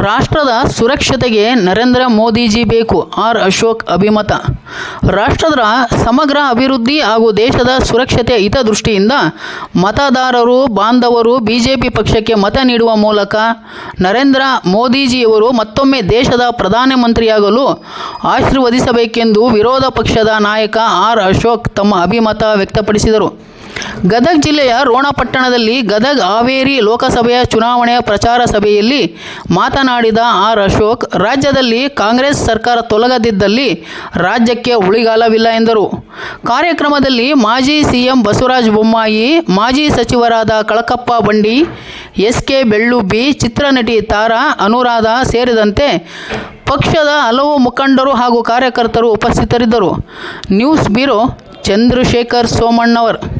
ರಾಷ್ಟ್ರದ ಸುರಕ್ಷತೆಗೆ ನರೇಂದ್ರ ಮೋದಿಜಿ ಬೇಕು. ಆರ್. ಅಶೋಕ್ ಅಭಿಮತ. ರಾಷ್ಟ್ರದ ಸಮಗ್ರ ಅಭಿವೃದ್ಧಿ ಹಾಗೂ ದೇಶದ ಸುರಕ್ಷತೆ ಹಿತದೃಷ್ಟಿಯಿಂದ ಮತದಾರರು ಬಾಂಧವರು ಬಿಜೆಪಿ ಪಕ್ಷಕ್ಕೆ ಮತ ನೀಡುವ ಮೂಲಕ ನರೇಂದ್ರ ಮೋದಿಜಿಯವರು ಮತ್ತೊಮ್ಮೆ ದೇಶದ ಪ್ರಧಾನಮಂತ್ರಿಯಾಗಲು ಆಶೀರ್ವದಿಸಬೇಕೆಂದು ವಿರೋಧ ಪಕ್ಷದ ನಾಯಕ ಆರ್. ಅಶೋಕ್ ತಮ್ಮ ಅಭಿಮತ ವ್ಯಕ್ತಪಡಿಸಿದರು. ಗದಗ ಜಿಲ್ಲೆಯ ರೋಣ ಪಟ್ಟಣದಲ್ಲಿ ಗದಗ ಹಾವೇರಿ ಲೋಕಸಭೆಯ ಚುನಾವಣೆಯ ಪ್ರಚಾರ ಸಭೆಯಲ್ಲಿ ಮಾತನಾಡಿದ ಆರ್. ಅಶೋಕ್, ರಾಜ್ಯದಲ್ಲಿ ಕಾಂಗ್ರೆಸ್ ಸರ್ಕಾರ ತೊಲಗದಿದ್ದಲ್ಲಿ ರಾಜ್ಯಕ್ಕೆ ಉಳಿಗಾಲವಿಲ್ಲ ಎಂದರು. ಕಾರ್ಯಕ್ರಮದಲ್ಲಿ ಮಾಜಿ ಸಿಎಂ ಬಸವರಾಜ ಬೊಮ್ಮಾಯಿ, ಮಾಜಿ ಸಚಿವರಾದ ಕಳಕಪ್ಪ ಬಂಡಿ, ಎಸ್.ಕೆ. ಬೆಳ್ಳುಬ್ಬಿ, ಚಿತ್ರನಟಿ ತಾರಾ ಅನುರಾಧ ಸೇರಿದಂತೆ ಪಕ್ಷದ ಹಲವು ಮುಖಂಡರು ಹಾಗೂ ಕಾರ್ಯಕರ್ತರು ಉಪಸ್ಥಿತರಿದ್ದರು. News bureau, Chandrashekhar Somannavar.